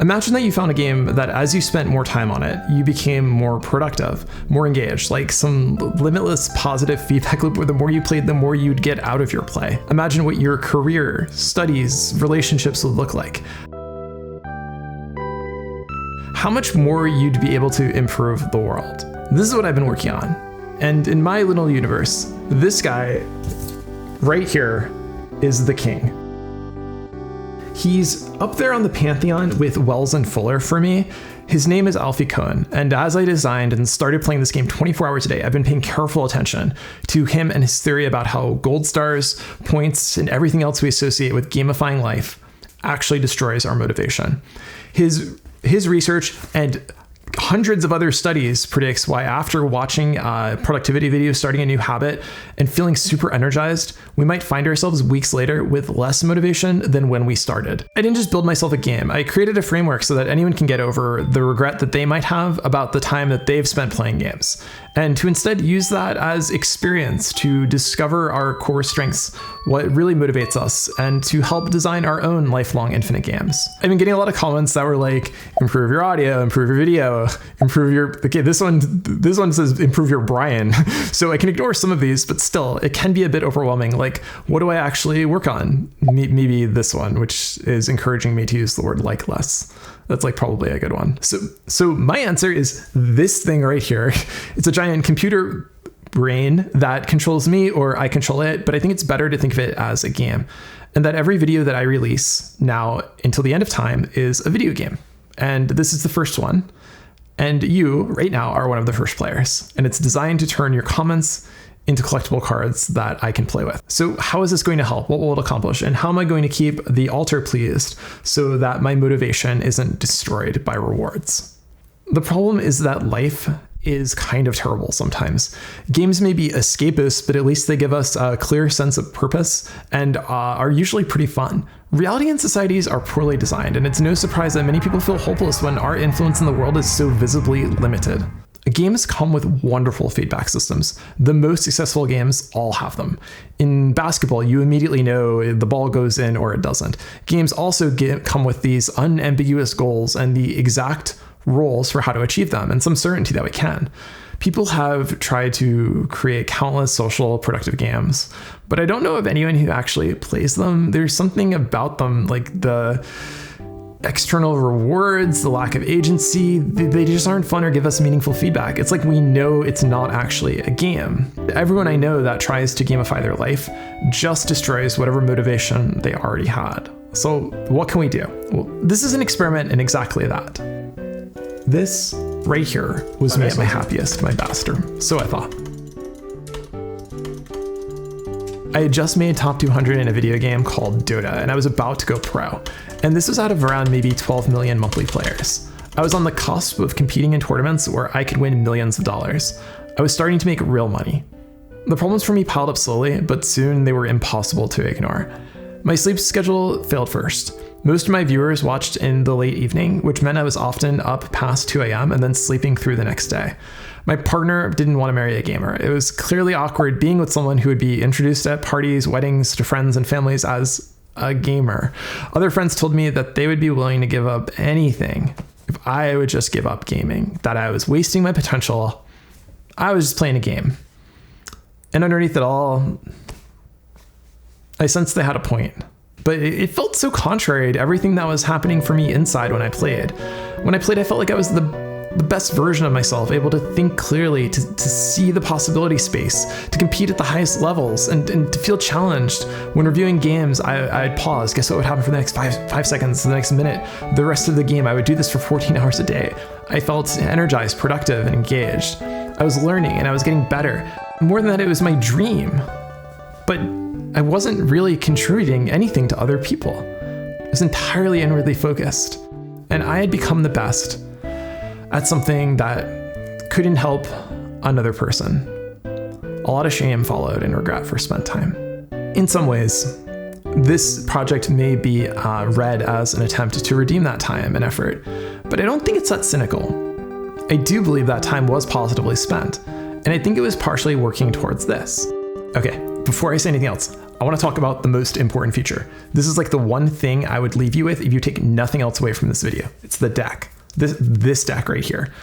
Imagine that you found a game that as you spent more time on it, you became more productive, more engaged, like some limitless positive feedback loop where the more you played, the more you'd get out of your play. Imagine what your career, studies, relationships would look like. How much more you'd be able to improve the world. This is what I've been working on. And in my little universe, this guy right here is the king. He's up there on the pantheon with Wells and Fuller for me. His name is Alfie Kohn, and as I designed and started playing this game 24 hours a day, I've been paying careful attention to him and his theory about how gold stars, points, and everything else we associate with gamifying life actually destroys our motivation. His research and hundreds of other studies predicts why after watching productivity videos, starting a new habit, and feeling super energized, we might find ourselves weeks later with less motivation than when we started. I didn't just build myself a game. I created a framework so that anyone can get over the regret that they might have about the time that they've spent playing games, and to instead use that as experience to discover our core strengths, what really motivates us, and to help design our own lifelong infinite games. I've been getting a lot of comments that were like, improve your audio, improve your video, improve your, okay, this one says improve your Brian. So I can ignore some of these, but still it can be a bit overwhelming. Like, what do I actually work on? Maybe this one, which is encouraging me to use the word like less. That's like probably a good one. So my answer is this thing right here. It's a giant computer brain that controls me, or I control it, but I think it's better to think of it as a game, and that every video that I release now until the end of time is a video game. And this is the first one. And you right now are one of the first players, and it's designed to turn your comments into collectible cards that I can play with. So how is this going to help? What will it accomplish? And how am I going to keep the altar pleased so that my motivation isn't destroyed by rewards? The problem is that life is kind of terrible sometimes. Games may be escapist, but at least they give us a clear sense of purpose and are usually pretty fun. Reality and societies are poorly designed, and it's no surprise that many people feel hopeless when our influence in the world is so visibly limited. Games come with wonderful feedback systems. The most successful games all have them. In basketball, you immediately know the ball goes in or it doesn't. Games also come with these unambiguous goals and the exact rules for how to achieve them, and some certainty that we can. People have tried to create countless social productive games, but I don't know of anyone who actually plays them. There's something about them, like the external rewards, the lack of agency, they just aren't fun or give us meaningful feedback. It's like we know it's not actually a game. Everyone I know that tries to gamify their life just destroys whatever motivation they already had. So what can we do? Well, this is an experiment in exactly that. This right here was me at my happiest, my best. So I thought. I had just made top 200 in a video game called Dota, and I was about to go pro. And this was out of around maybe 12 million monthly players. I was on the cusp of competing in tournaments where I could win millions of dollars. I was starting to make real money. The problems for me piled up slowly, but soon they were impossible to ignore. My sleep schedule failed first. Most of my viewers watched in the late evening, which meant I was often up past 2 a.m. and then sleeping through the next day. My partner didn't want to marry a gamer. It was clearly awkward being with someone who would be introduced at parties, weddings, to friends and families as a gamer. Other friends told me that they would be willing to give up anything if I would just give up gaming, that I was wasting my potential. I was just playing a game. And underneath it all, I sensed they had a point. But it felt so contrary to everything that was happening for me inside when I played. When I played, I felt like I was the best version of myself, able to think clearly, to see the possibility space, to compete at the highest levels, and to feel challenged. When reviewing games, I'd pause. Guess what would happen for the next five seconds, the next minute, the rest of the game? I would do this for 14 hours a day. I felt energized, productive, and engaged. I was learning, and I was getting better. More than that, it was my dream. But I wasn't really contributing anything to other people. I was entirely inwardly focused. And I had become the best at something that couldn't help another person. A lot of shame followed and regret for spent time. In some ways, this project may be read as an attempt to redeem that time and effort, but I don't think it's that cynical. I do believe that time was positively spent, and I think it was partially working towards this. Okay, before I say anything else, I want to talk about the most important feature. This is like the one thing I would leave you with if you take nothing else away from this video. It's the deck. This deck right here.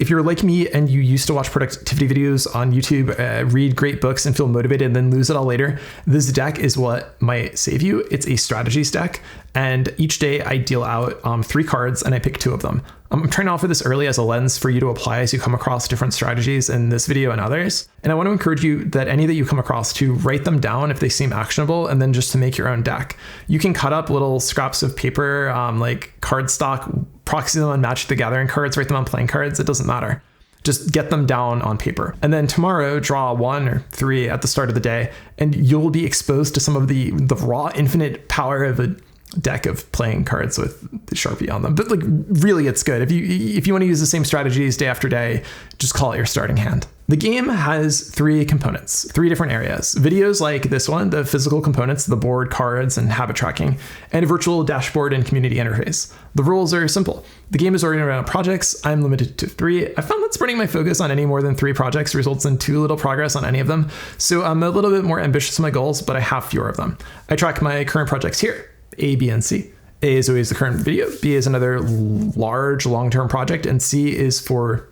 If you're like me and you used to watch productivity videos on YouTube, read great books and feel motivated and then lose it all later, this deck is what might save you. It's a strategies deck, and each day I deal out 3 cards and I pick 2 of them. I'm trying to offer this early as a lens for you to apply as you come across different strategies in this video and others. And I want to encourage you that any that you come across to write them down if they seem actionable, and then just to make your own deck. You can cut up little scraps of paper, like cardstock, proxy them on Magic the Gathering cards, write them on playing cards. It doesn't matter. Just get them down on paper. And then tomorrow, draw 1 or 3 at the start of the day, and you'll be exposed to some of the raw infinite power of a deck of playing cards with the Sharpie on them. But like, really, it's good. If you want to use the same strategies day after day, just call it your starting hand. The game has 3 components, 3 different areas. Videos like this one, the physical components, the board, cards, and habit tracking, and a virtual dashboard and community interface. The rules are simple. The game is oriented around projects. I'm limited to 3. I found that spreading my focus on any more than 3 projects results in too little progress on any of them. So I'm a little bit more ambitious in my goals, but I have fewer of them. I track my current projects here. A, B, and C. A is always the current video. B is another large long-term project, and C is for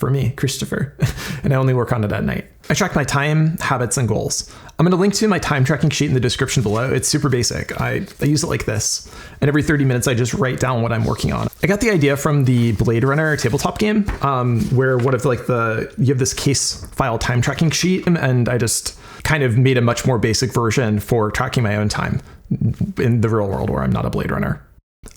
me, Christopher, and I only work on it at night. I track my time, habits, and goals. I'm going to link to my time tracking sheet in the description below. It's super basic. I use it like this, and every 30 minutes I just write down what I'm working on. I got the idea from the Blade Runner tabletop game, where one of you have this case file time tracking sheet, and I just kind of made a much more basic version for tracking my own time in the real world where I'm not a Blade Runner.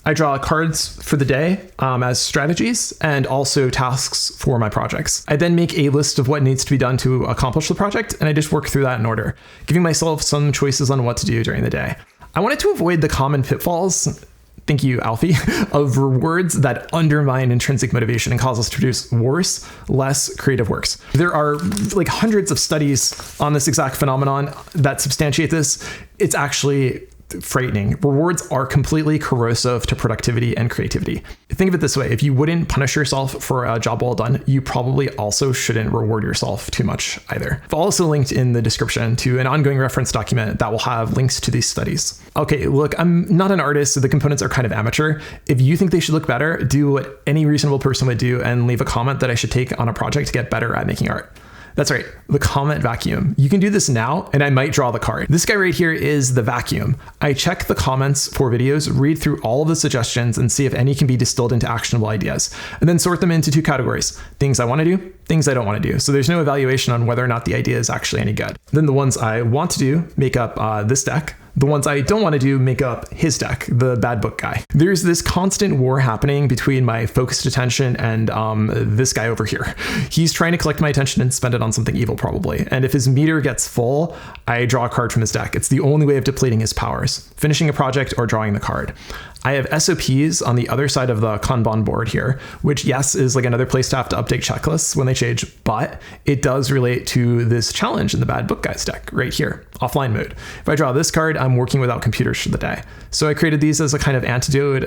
I draw cards for the day as strategies and also tasks for my projects. I then make a list of what needs to be done to accomplish the project, and I just work through that in order, giving myself some choices on what to do during the day. I wanted to avoid the common pitfalls, thank you, Alfie, of rewards that undermine intrinsic motivation and cause us to produce worse, less creative works. There are like hundreds of studies on this exact phenomenon that substantiate this. It's actually frightening. Rewards are completely corrosive to productivity and creativity. Think of it this way. If you wouldn't punish yourself for a job well done, you probably also shouldn't reward yourself too much either. I've also linked in the description to an ongoing reference document that will have links to these studies. Okay, look, I'm not an artist, so the components are kind of amateur. If you think they should look better, do what any reasonable person would do and leave a comment that I should take on a project to get better at making art. That's right, the comment vacuum. You can do this now, and I might draw the card. This guy right here is the vacuum. I check the comments for videos, read through all of the suggestions, and see if any can be distilled into actionable ideas, and then sort them into 2 categories: things I want to do, things I don't want to do. So there's no evaluation on whether or not the idea is actually any good. Then the ones I want to do make up this deck. The ones I don't want to do make up his deck, the bad book guy. There's this constant war happening between my focused attention and this guy over here. He's trying to collect my attention and spend it on something evil, probably. And if his meter gets full, I draw a card from his deck. It's the only way of depleting his powers, finishing a project or drawing the card. I have SOPs on the other side of the Kanban board here, which, yes, is like another place to have to update checklists when they change, but it does relate to this challenge in the bad book guy's deck right here, offline mode. If I draw this card, I'm working without computers for the day. So I created these as a kind of antidote,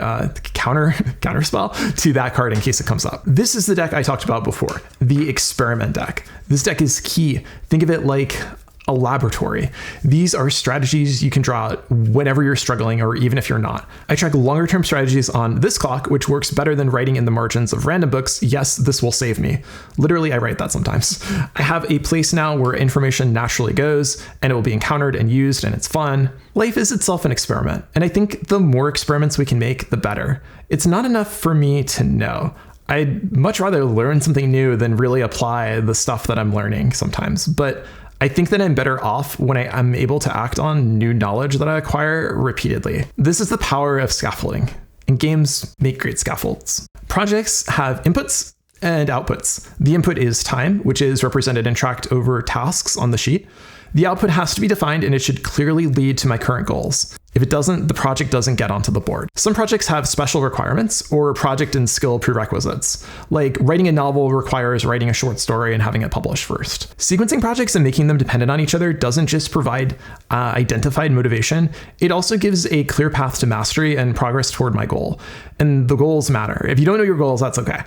counter spell to that card in case it comes up. This is the deck I talked about before, the experiment deck. This deck is key. Think of it like a laboratory. These are strategies you can draw whenever you're struggling or even if you're not. I track longer term strategies on this clock, which works better than writing in the margins of random books. Yes, this will save me. Literally, I write that sometimes. I have a place now where information naturally goes and it will be encountered and used, and it's fun. Life is itself an experiment, and I think the more experiments we can make, the better. It's not enough for me to know. I'd much rather learn something new than really apply the stuff that I'm learning sometimes, but I think that I'm better off when I am able to act on new knowledge that I acquire repeatedly. This is the power of scaffolding, and games make great scaffolds. Projects have inputs and outputs. The input is time, which is represented and tracked over tasks on the sheet. The output has to be defined, and it should clearly lead to my current goals. If it doesn't, the project doesn't get onto the board. Some projects have special requirements or project and skill prerequisites, like writing a novel requires writing a short story and having it published first. Sequencing projects and making them dependent on each other doesn't just provide identified motivation, it also gives a clear path to mastery and progress toward my goal. And the goals matter. If you don't know your goals, that's okay.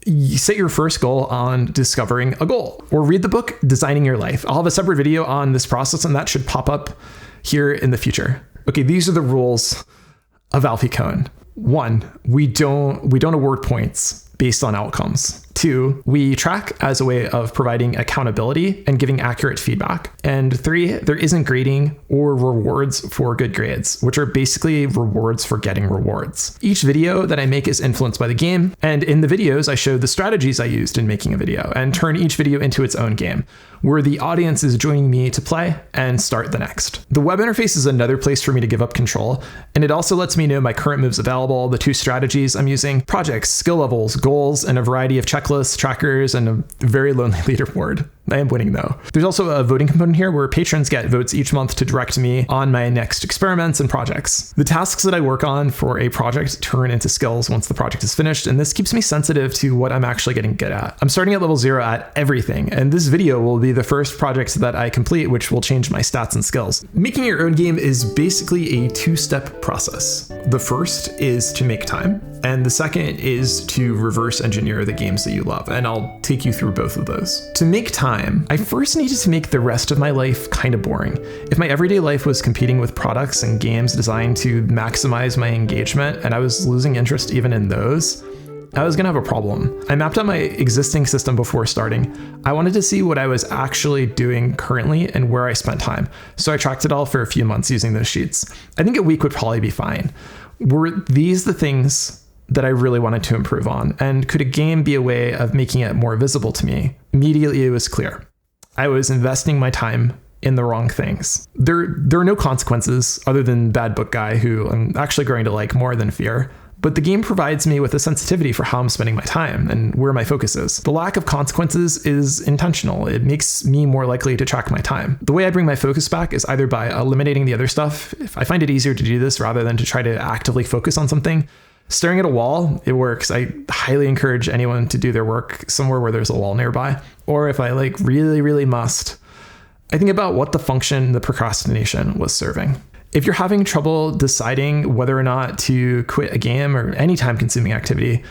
You set your first goal on discovering a goal, or read the book Designing Your Life. I'll have a separate video on this process, and that should pop up here in the future. Okay, these are the rules of Alfie Kohn. 1, we don't award points based on outcomes. 2, we track as a way of providing accountability and giving accurate feedback. And 3, there isn't grading or rewards for good grades, which are basically rewards for getting rewards. Each video that I make is influenced by the game, and in the videos I show the strategies I used in making a video and turn each video into its own game, where the audience is joining me to play and start the next. The web interface is another place for me to give up control, and it also lets me know my current moves available, the 2 strategies I'm using, projects, skill levels, goals, and a variety of checklists, trackers, and a very lonely leaderboard. I am winning though. There's also a voting component here where patrons get votes each month to direct me on my next experiments and projects. The tasks that I work on for a project turn into skills once the project is finished, and this keeps me sensitive to what I'm actually getting good at. I'm starting at level 0 at everything, and this video will be the first project that I complete, which will change my stats and skills. Making your own game is basically a 2-step process. The first is to make time, and the second is to reverse engineer the games that you love, and I'll take you through both of those. To make time, I first needed to make the rest of my life kind of boring. If my everyday life was competing with products and games designed to maximize my engagement, and I was losing interest even in those, I was gonna have a problem. I mapped out my existing system before starting. I wanted to see what I was actually doing currently and where I spent time, so I tracked it all for a few months using those sheets. I think a week would probably be fine. Were these the things that I really wanted to improve on? And could a game be a way of making it more visible to me? Immediately, it was clear. I was investing my time in the wrong things. There are no consequences other than Bad Book Guy, who I'm actually growing to like more than fear. But the game provides me with a sensitivity for how I'm spending my time and where my focus is. The lack of consequences is intentional. It makes me more likely to track my time. The way I bring my focus back is either by eliminating the other stuff. If I find it easier to do this rather than to try to actively focus on something. Staring at a wall, it works. I highly encourage anyone to do their work somewhere where there's a wall nearby. Or if I really must, I think about what the function the procrastination was serving. If you're having trouble deciding whether or not to quit a game or any time-consuming activity,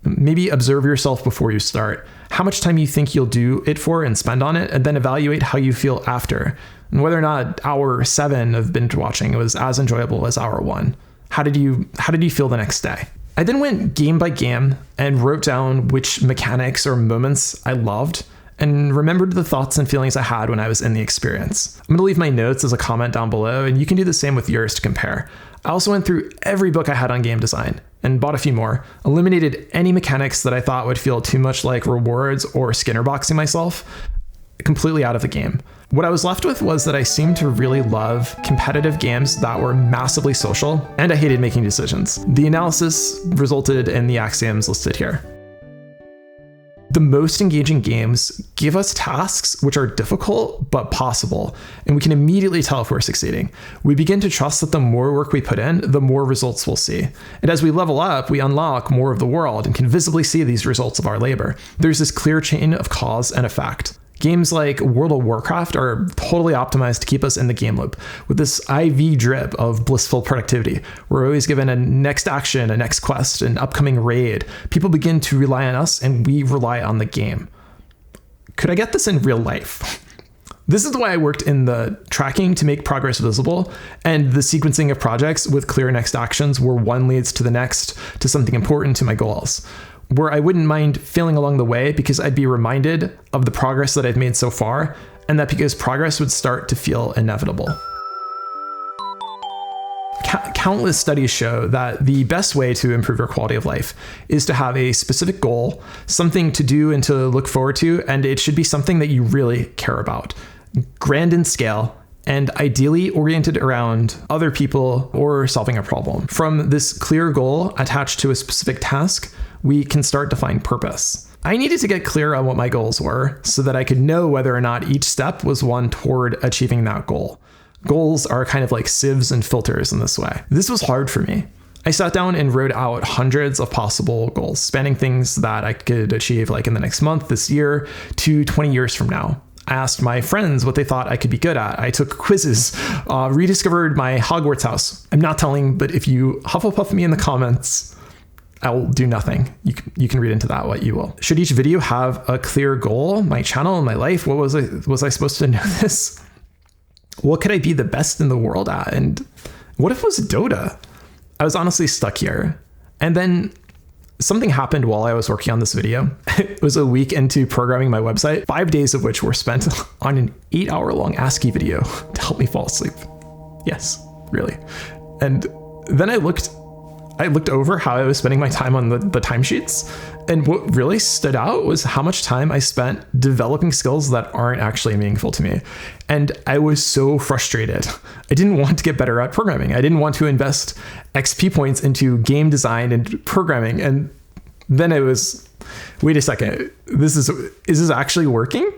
maybe observe yourself before you start. How much time you think you'll do it for and spend on it, and then evaluate how you feel after, and whether or not hour 7 of binge watching was as enjoyable as hour 1. How did you feel the next day? I then went game by game and wrote down which mechanics or moments I loved and remembered the thoughts and feelings I had when I was in the experience. I'm going to leave my notes as a comment down below, and you can do the same with yours to compare. I also went through every book I had on game design and bought a few more, eliminated any mechanics that I thought would feel too much like rewards or Skinner boxing myself completely out of the game. What I was left with was that I seemed to really love competitive games that were massively social, and I hated making decisions. The analysis resulted in the axioms listed here. The most engaging games give us tasks which are difficult but possible, and we can immediately tell if we're succeeding. We begin to trust that the more work we put in, the more results we'll see. And as we level up, we unlock more of the world and can visibly see these results of our labor. There's this clear chain of cause and effect. Games like World of Warcraft are totally optimized to keep us in the game loop with this IV drip of blissful productivity. We're always given a next action, a next quest, an upcoming raid. People begin to rely on us and we rely on the game. Could I get this in real life? This is why I worked in the tracking to make progress visible and the sequencing of projects with clear next actions where one leads to the next to something important to my goals, where I wouldn't mind failing along the way because I'd be reminded of the progress that I've made so far, and that because progress would start to feel inevitable. Countless studies show that the best way to improve your quality of life is to have a specific goal, something to do and to look forward to, and it should be something that you really care about. Grand in scale, and ideally oriented around other people or solving a problem. From this clear goal attached to a specific task, we can start to find purpose. I needed to get clear on what my goals were so that I could know whether or not each step was one toward achieving that goal. Goals are kind of like sieves and filters in this way. This was hard for me. I sat down and wrote out hundreds of possible goals, spanning things that I could achieve like in the next month, this year, to 20 years from now. I asked my friends what they thought I could be good at. I took quizzes, rediscovered my Hogwarts house. I'm not telling, but if you Hufflepuff me in the comments, I will do nothing. You can read into that what you will. Should each video have a clear goal? My channel, my life? What was I supposed to know this? what could I be the best in the world at? And what if it was Dota? I was honestly stuck here. And then something happened while I was working on this video. It was a week into programming my website, 5 days of which were spent on an 8-hour-long ASCII video to help me fall asleep. Yes, really. And then I looked over how I was spending my time on the timesheets. And what really stood out was how much time I spent developing skills that aren't actually meaningful to me. And I was so frustrated. I didn't want to get better at programming. I didn't want to invest XP points into game design and programming. And then it was, wait a second, is this actually working?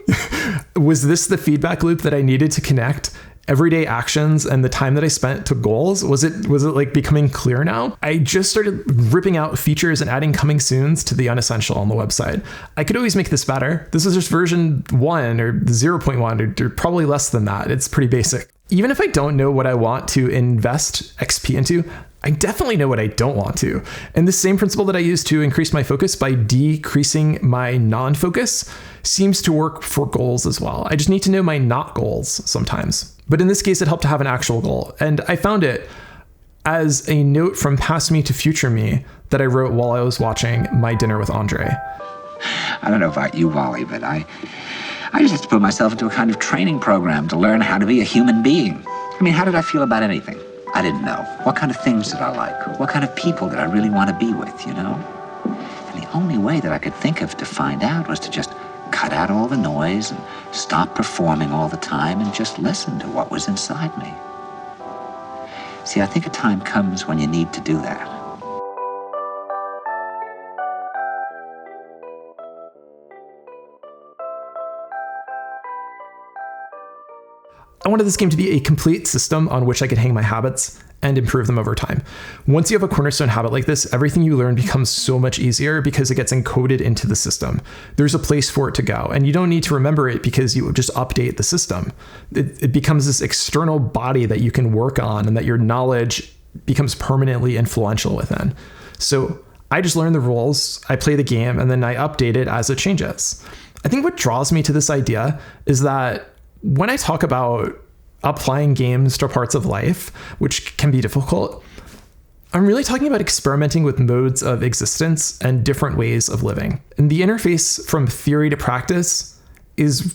Was this the feedback loop that I needed to connect everyday actions and the time that I spent to goals? Was it like becoming clear now? I just started ripping out features and adding coming soons to the unessential on the website. I could always make this better. This is just version 1 or 0.1 or probably less than that. It's pretty basic. Even if I don't know what I want to invest XP into, I definitely know what I don't want to. And the same principle that I use to increase my focus by decreasing my non-focus seems to work for goals as well. I just need to know my not goals sometimes. But in this case, it helped to have an actual goal. And I found it as a note from past me to future me that I wrote while I was watching My Dinner with Andre. I don't know about you, Wally, but I just have to put myself into a kind of training program to learn how to be a human being. I mean, how did I feel about anything? I didn't know. What kind of things did I like? What kind of people did I really want to be with, you know? And the only way that I could think of to find out was to just cut out all the noise and stop performing all the time and just listen to what was inside me. See, I think a time comes when you need to do that. I wanted this game to be a complete system on which I could hang my habits and improve them over time. Once you have a cornerstone habit like this, everything you learn becomes so much easier because it gets encoded into the system. There's a place for it to go, and you don't need to remember it because you just update the system. It becomes this external body that you can work on and that your knowledge becomes permanently influential within. So I just learn the rules, I play the game, and then I update it as it changes. I think what draws me to this idea is that when I talk about applying games to parts of life, which can be difficult, I'm really talking about experimenting with modes of existence and different ways of living. And the interface from theory to practice is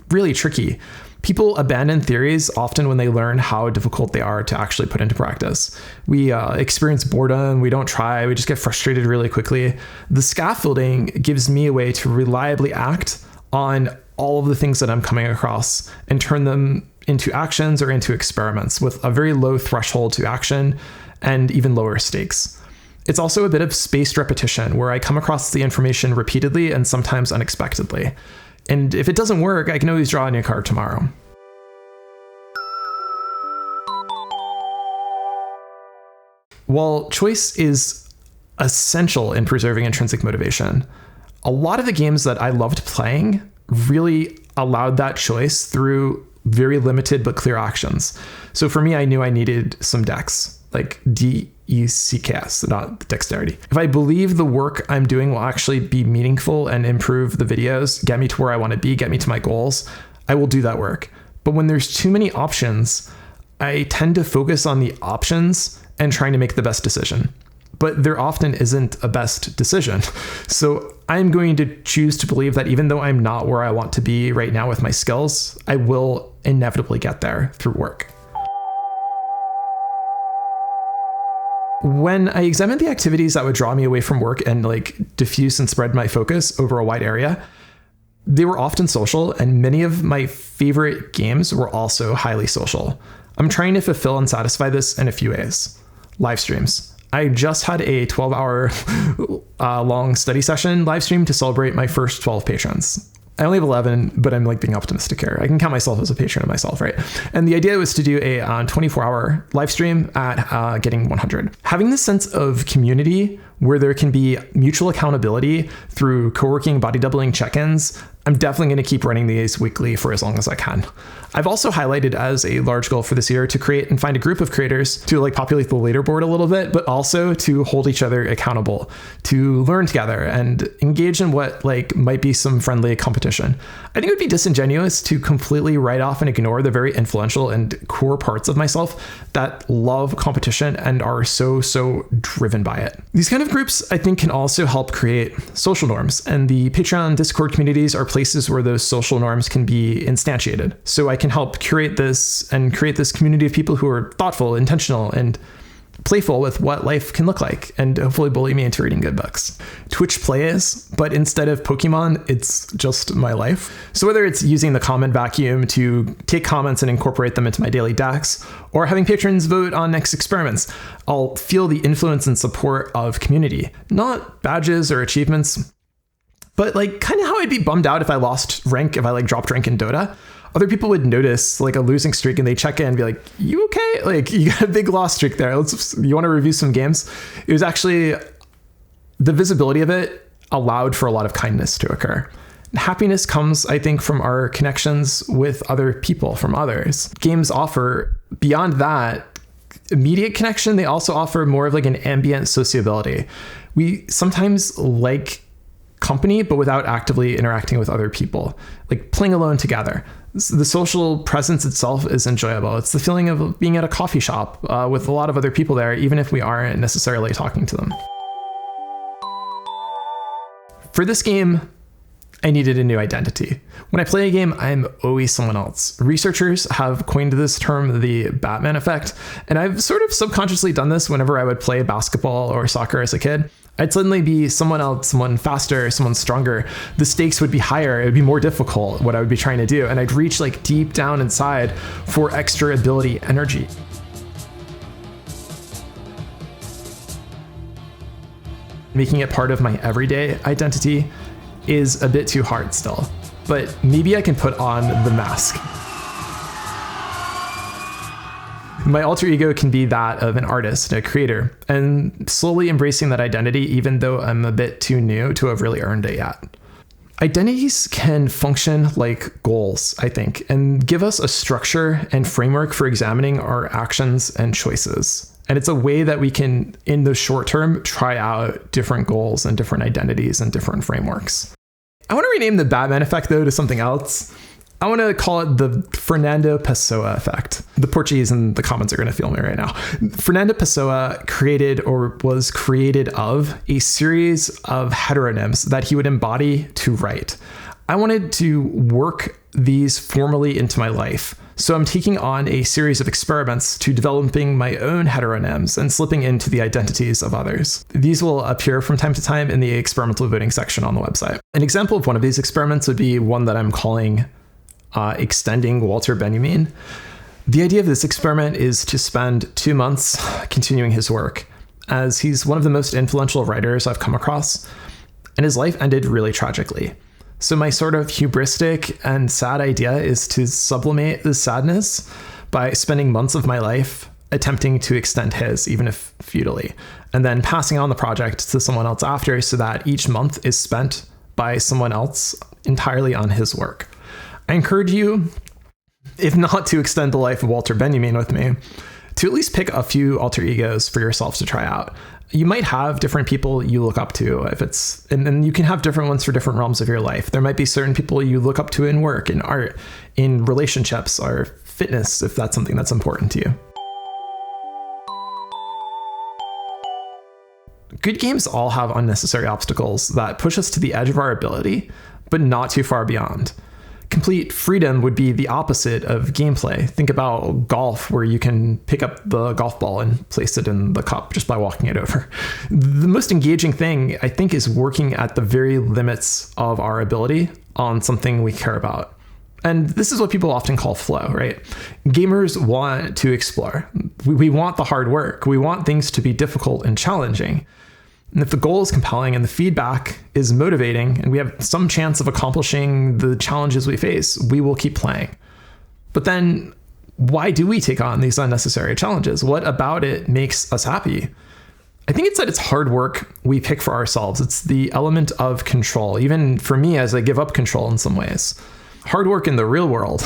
really tricky. People abandon theories often when they learn how difficult they are to actually put into practice. We experience boredom, we don't try, we just get frustrated really quickly. The scaffolding gives me a way to reliably act on all of the things that I'm coming across and turn them into actions or into experiments with a very low threshold to action and even lower stakes. It's also a bit of spaced repetition where I come across the information repeatedly and sometimes unexpectedly. And if it doesn't work, I can always draw a new card tomorrow. While choice is essential in preserving intrinsic motivation, a lot of the games that I loved playing really allowed that choice through very limited but clear actions. So for me, I knew I needed some dex, like DECKS, not dexterity. If I believe the work I'm doing will actually be meaningful and improve the videos, get me to where I want to be, get me to my goals, I will do that work. But when there's too many options, I tend to focus on the options and trying to make the best decision. But there often isn't a best decision. So I'm going to choose to believe that even though I'm not where I want to be right now with my skills, I will inevitably get there through work. When I examined the activities that would draw me away from work and diffuse and spread my focus over a wide area, they were often social, and many of my favorite games were also highly social. I'm trying to fulfill and satisfy this in a few ways. Live streams. I just had a 12-hour long study session live stream to celebrate my first 12 patrons. I only have 11, but I'm being optimistic here. I can count myself as a patron of myself, right? And the idea was to do a 24-hour live stream at getting 100. Having this sense of community where there can be mutual accountability through co-working body doubling check-ins, I'm definitely going to keep running these weekly for as long as I can. I've also highlighted as a large goal for this year to create and find a group of creators to like populate the leaderboard a little bit, but also to hold each other accountable, to learn together and engage in what like might be some friendly competition. I think it would be disingenuous to completely write off and ignore the very influential and core parts of myself that love competition and are so driven by it. These kind of groups, I think, can also help create social norms, and the Patreon Discord communities are places where those social norms can be instantiated. So I can help curate this and create this community of people who are thoughtful, intentional, and playful with what life can look like, and hopefully bully me into reading good books. Twitch plays, but instead of Pokemon, it's just my life. So whether it's using the comment vacuum to take comments and incorporate them into my daily decks, or having patrons vote on next experiments, I'll feel the influence and support of community, not badges or achievements, but like kind of how I'd be bummed out if I lost rank, if I like dropped rank in Dota. Other people would notice like a losing streak and they check in and be like, you okay? Like you got a big loss streak there. You want to review some games? It was actually, the visibility of it allowed for a lot of kindness to occur. Happiness comes, I think, from our connections with other people, from others. Games offer, beyond that immediate connection, they also offer more of like an ambient sociability. We sometimes like company, but without actively interacting with other people, like playing alone together. The social presence itself is enjoyable. It's the feeling of being at a coffee shop with a lot of other people there, even if we aren't necessarily talking to them. For this game, I needed a new identity. When I play a game, I'm always someone else. Researchers have coined this term the Batman effect, and I've sort of subconsciously done this whenever I would play basketball or soccer as a kid. I'd suddenly be someone else, someone faster, someone stronger. The stakes would be higher. It would be more difficult, what I would be trying to do. And I'd reach like deep down inside for extra ability energy. Making it part of my everyday identity is a bit too hard still, but maybe I can put on the mask. My alter ego can be that of an artist, a creator, and slowly embracing that identity, even though I'm a bit too new to have really earned it yet. Identities can function like goals, I think, and give us a structure and framework for examining our actions and choices. And it's a way that we can, in the short term, try out different goals and different identities and different frameworks. I want to rename the Batman effect, though, to something else. I want to call it the Fernando Pessoa effect. The Portuguese in the comments are going to feel me right now. Fernando Pessoa created, or was created of, a series of heteronyms that he would embody to write. I wanted to work these formally into my life. So I'm taking on a series of experiments to developing my own heteronyms and slipping into the identities of others. These will appear from time to time in the experimental voting section on the website. An example of one of these experiments would be one that I'm calling extending Walter Benjamin. The idea of this experiment is to spend 2 months continuing his work, as he's one of the most influential writers I've come across, and his life ended really tragically. So my sort of hubristic and sad idea is to sublimate the sadness by spending months of my life attempting to extend his, even if futilely, and then passing on the project to someone else after, so that each month is spent by someone else entirely on his work. I encourage you, if not to extend the life of Walter Benjamin with me, to at least pick a few alter egos for yourself to try out. You might have different people you look up to, and then you can have different ones for different realms of your life. There might be certain people you look up to in work, in art, in relationships, or fitness, if that's something that's important to you. Good games all have unnecessary obstacles that push us to the edge of our ability, but not too far beyond. Complete freedom would be the opposite of gameplay. Think about golf, where you can pick up the golf ball and place it in the cup just by walking it over. The most engaging thing, I think, is working at the very limits of our ability on something we care about. And this is what people often call flow, right? Gamers want to explore. We want the hard work. We want things to be difficult and challenging. And if the goal is compelling and the feedback is motivating and we have some chance of accomplishing the challenges we face, we will keep playing. But then why do we take on these unnecessary challenges? What about it makes us happy? I think it's that it's hard work we pick for ourselves. It's the element of control, even for me as I give up control in some ways. Hard work in the real world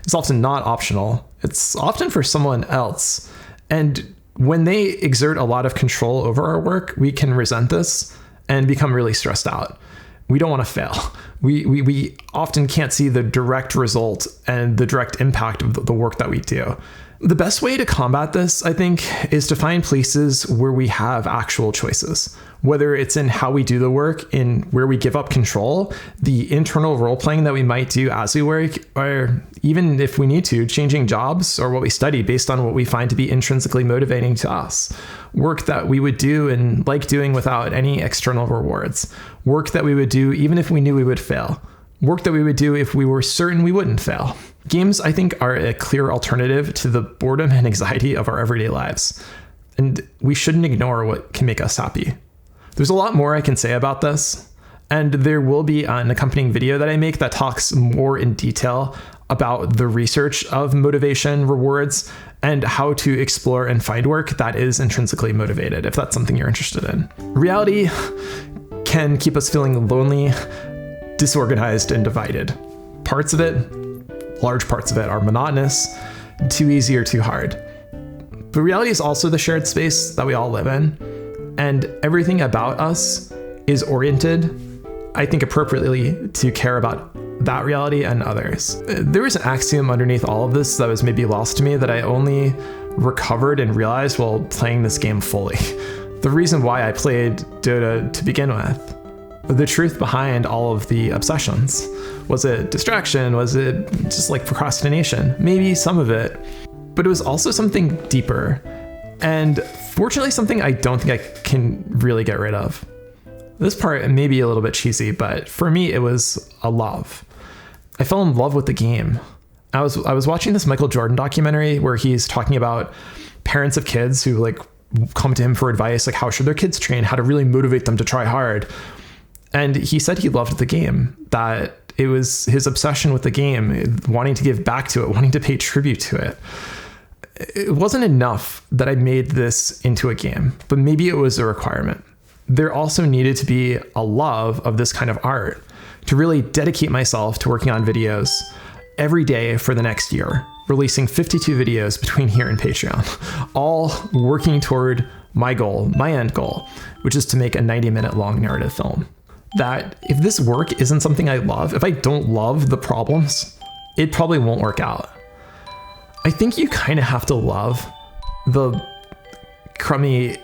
is often not optional. It's often for someone else. And when they exert a lot of control over our work, we can resent this and become really stressed out. We don't want to fail. We often can't see the direct result and the direct impact of the work that we do. The best way to combat this, I think, is to find places where we have actual choices, whether it's in how we do the work, in where we give up control, the internal role playing that we might do as we work, or even if we need to, changing jobs or what we study based on what we find to be intrinsically motivating to us. Work that we would do and like doing without any external rewards. Work that we would do even if we knew we would fail. Work that we would do if we were certain we wouldn't fail. Games, I think, are a clear alternative to the boredom and anxiety of our everyday lives. And we shouldn't ignore what can make us happy. There's a lot more I can say about this, and there will be an accompanying video that I make that talks more in detail about the research of motivation, rewards, and how to explore and find work that is intrinsically motivated, if that's something you're interested in. Reality can keep us feeling lonely, disorganized, and divided. Parts of it, large parts of it, are monotonous, too easy or too hard. But reality is also the shared space that we all live in, and everything about us is oriented, I think appropriately, to care about that reality and others. There was an axiom underneath all of this that was maybe lost to me that I only recovered and realized while playing this game fully. The reason why I played Dota to begin with. The truth behind all of the obsessions. Was it distraction? Was it just like procrastination? Maybe some of it, but it was also something deeper. And fortunately, something I don't think I can really get rid of. This part may be a little bit cheesy, but for me, it was a love. I fell in love with the game. I was watching this Michael Jordan documentary where he's talking about parents of kids who like come to him for advice, like how should their kids train, how to really motivate them to try hard. And he said he loved the game, that it was his obsession with the game, wanting to give back to it, wanting to pay tribute to it. It wasn't enough that I made this into a game, but maybe it was a requirement. There also needed to be a love of this kind of art to really dedicate myself to working on videos every day for the next year, releasing 52 videos between here and Patreon, all working toward my goal, my end goal, which is to make a 90-minute long narrative film. That if this work isn't something I love, if I don't love the problems, it probably won't work out. I think you kind of have to love the crummy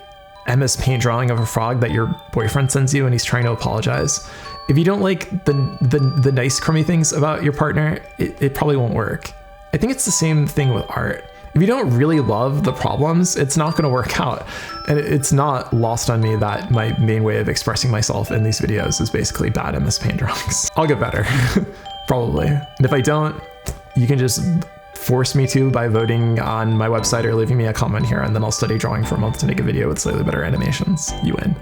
MS Paint drawing of a frog that your boyfriend sends you when he's trying to apologize. If you don't like the nice crummy things about your partner, it probably won't work. I think it's the same thing with art. If you don't really love the problems, it's not going to work out. And it's not lost on me that my main way of expressing myself in these videos is basically bad MS Paint drawings. I'll get better, probably. And if I don't, you can just force me to by voting on my website or leaving me a comment here, and then I'll study drawing for a month to make a video with slightly better animations. You win.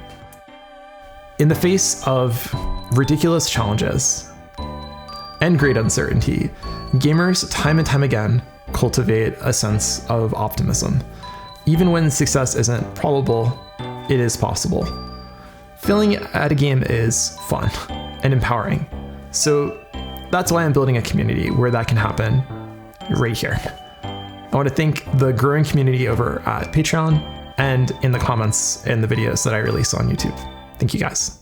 In the face of ridiculous challenges and great uncertainty, gamers time and time again cultivate a sense of optimism. Even when success isn't probable, it is possible. Failing at a game is fun and empowering. So that's why I'm building a community where that can happen right here. I want to thank the growing community over at Patreon and in the comments in the videos that I release on YouTube. Thank you guys.